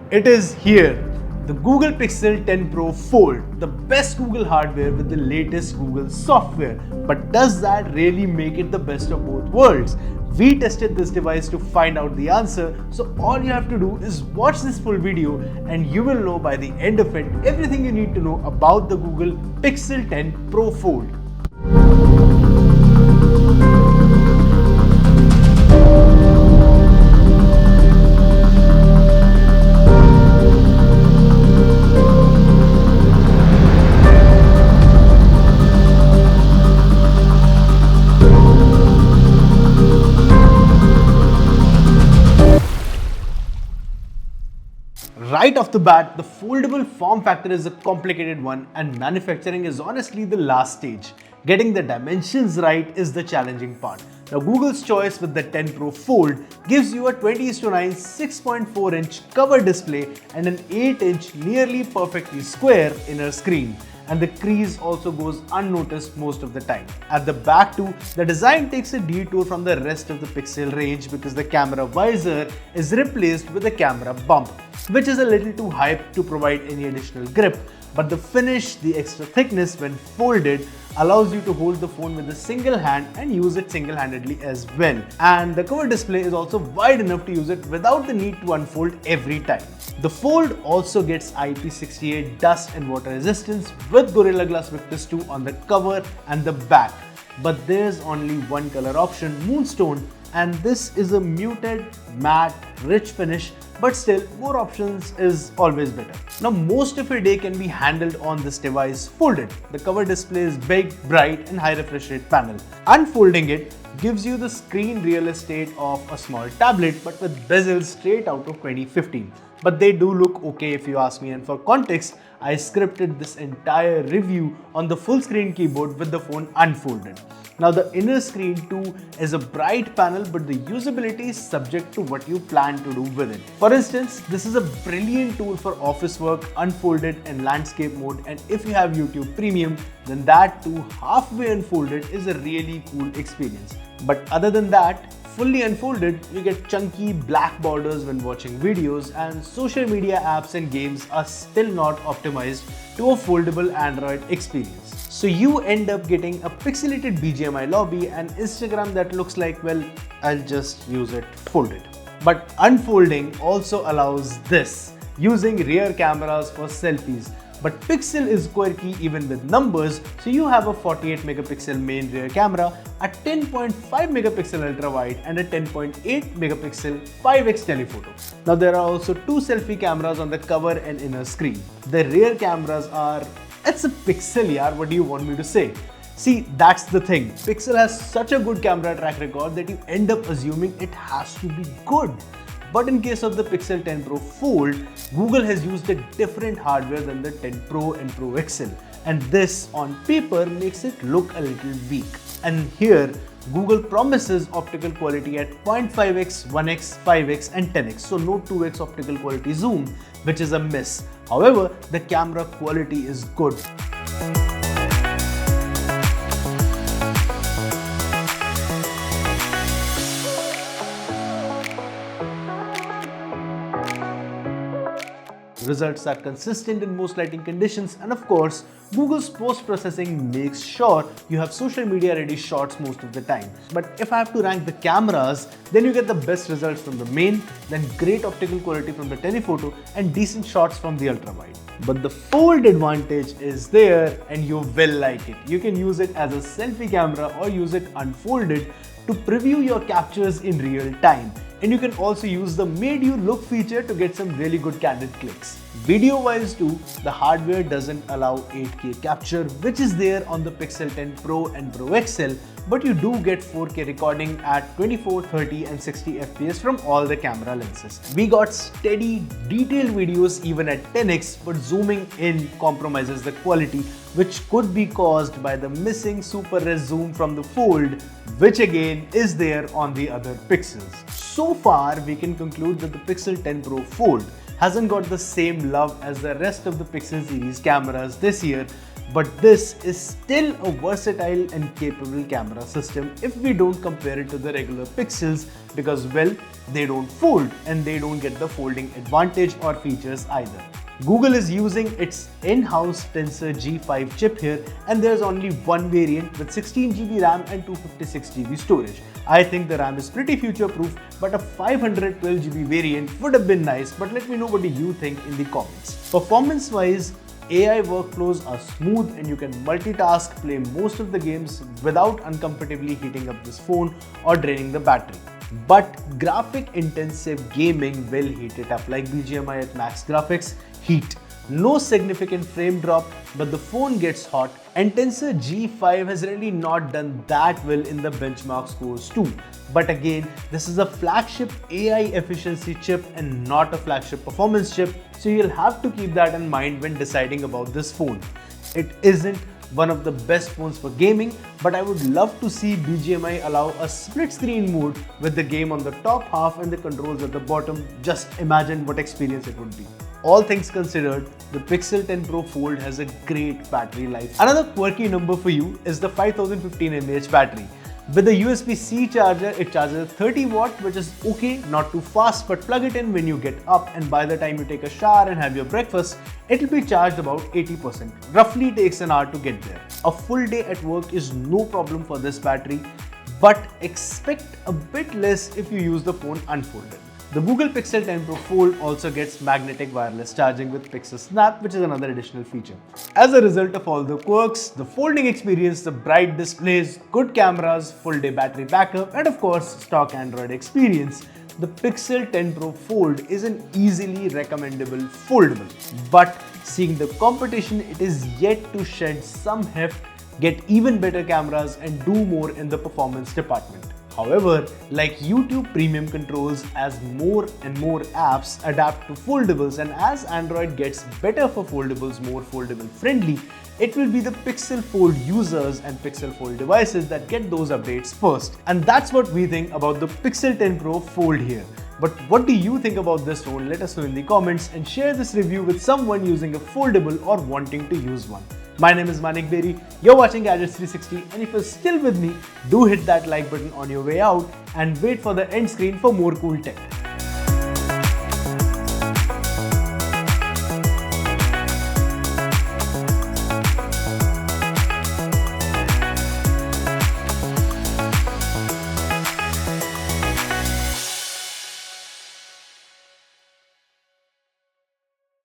It is here. The Google Pixel 10 Pro Fold, the best Google hardware with the latest Google software. But does that really make it the best of both worlds? We tested this device to find out the answer, so all you have to do is watch this full video and you will know by the end of it everything you need to know about the Google Pixel 10 Pro Fold. Right off the bat, the foldable form factor is a complicated one and manufacturing is honestly the last stage. Getting the dimensions right is the challenging part. Now Google's choice with the 10 Pro Fold gives you a 20:9 6.4-inch cover display and an 8-inch nearly perfectly square inner screen. And the crease also goes unnoticed most of the time. At the back too, the design takes a detour from the rest of the Pixel range because the camera visor is replaced with a camera bump, which is a little too high to provide any additional grip. But the finish, the extra thickness when folded, allows you to hold the phone with a single hand and use it single-handedly as well. And the cover display is also wide enough to use it without the need to unfold every time. The Fold also gets IP68 dust and water resistance with Gorilla Glass Victus 2 on the cover and the back. But there's only one color option, Moonstone, and this is a muted, matte, rich finish, but still more options is always better. Now most of your day can be handled on this device folded. The cover display is big, bright and high refresh rate panel. Unfolding it gives you the screen real estate of a small tablet but with bezels straight out of 2015. But they do look okay if you ask me, and for context, I scripted this entire review on the full screen keyboard with the phone unfolded. Now the inner screen too is a bright panel, but the usability is subject to what you plan to do with it. For instance, this is a brilliant tool for office work, unfolded and landscape mode, and if you have YouTube Premium, then that too halfway unfolded is a really cool experience. But other than that, fully unfolded, you get chunky black borders when watching videos, and social media apps and games are still not optimized to a foldable Android experience. So you end up getting a pixelated BGMI lobby and Instagram that looks like, well, I'll just use it folded. But unfolding also allows this, using rear cameras for selfies. But Pixel is quirky even with numbers, so you have a 48 megapixel main rear camera, a 10.5 megapixel ultra wide and a 10.8 megapixel 5x telephoto. Now there are also two selfie cameras on the cover and inner screen. The rear cameras are, it's a Pixel yaar, what do you want me to say? See, that's the thing. Pixel has such a good camera track record that you end up assuming it has to be good. But in case of the Pixel 10 Pro Fold, Google has used a different hardware than the 10 Pro and Pro XL, and this on paper makes it look a little weak. And here, Google promises optical quality at 0.5x, 1x, 5x and 10x, so no 2x optical quality zoom, which is a miss. However, the camera quality is good. Results are consistent in most lighting conditions, and of course, Google's post-processing makes sure you have social media ready shots most of the time. But if I have to rank the cameras, then you get the best results from the main, then great optical quality from the telephoto and decent shots from the ultra wide. But the Fold advantage is there and you will like it. You can use it as a selfie camera or use it unfolded to preview your captures in real time. And you can also use the Made You Look feature to get some really good candid clicks. Video wise too, the hardware doesn't allow 8K capture, which is there on the Pixel 10 Pro and Pro XL, but you do get 4K recording at 24, 30 and 60 FPS from all the camera lenses. We got steady, detailed videos even at 10x, but zooming in compromises the quality, which could be caused by the missing super res zoom from the Fold, which again is there on the other Pixels. So far, we can conclude that the Pixel 10 Pro Fold hasn't got the same love as the rest of the Pixel series cameras this year, But this is still a versatile and capable camera system if we don't compare it to the regular Pixels because, well, they don't fold and they don't get the folding advantage or features either. Google is using its in-house Tensor G5 chip here, and there's only one variant with 16GB RAM and 256GB storage. I think the RAM is pretty future-proof, but a 512GB variant would have been nice, but let me know what do you think in the comments. Performance-wise, AI workflows are smooth and you can multitask, play most of the games without uncomfortably heating up this phone or draining the battery. But graphic intensive gaming will heat it up, like BGMI at max graphics, heat. No significant frame drop, but the phone gets hot, and Tensor G5 has really not done that well in the benchmark scores too. But again, this is a flagship AI efficiency chip and not a flagship performance chip, so you'll have to keep that in mind when deciding about this phone. It isn't one of the best phones for gaming, but I would love to see BGMI allow a split screen mode with the game on the top half and the controls at the bottom. Just imagine what experience it would be. All things considered, the Pixel 10 Pro Fold has a great battery life. Another quirky number for you is the 5015 mAh battery. With the USB-C charger, it charges 30 watt, which is okay, not too fast, but plug it in when you get up and by the time you take a shower and have your breakfast, it will be charged about 80%. Roughly takes an hour to get there. A full day at work is no problem for this battery, but expect a bit less if you use the phone unfolded. The Google Pixel 10 Pro Fold also gets magnetic wireless charging with Pixel Snap, which is another additional feature. As a result of all the quirks, the folding experience, the bright displays, good cameras, full day battery backup, and of course stock Android experience, the Pixel 10 Pro Fold is an easily recommendable foldable. But seeing the competition, it is yet to shed some heft, get even better cameras, and do more in the performance department. However, like YouTube Premium controls, as more and more apps adapt to foldables and as Android gets better for foldables, more foldable friendly, it will be the Pixel Fold users and Pixel Fold devices that get those updates first. And that's what we think about the Pixel 10 Pro Fold here. But what do you think about this phone? Let us know in the comments and share this review with someone using a foldable or wanting to use one. My name is Manik Beri, you're watching Gadgets 360, and if you're still with me, do hit that like button on your way out and wait for the end screen for more cool tech.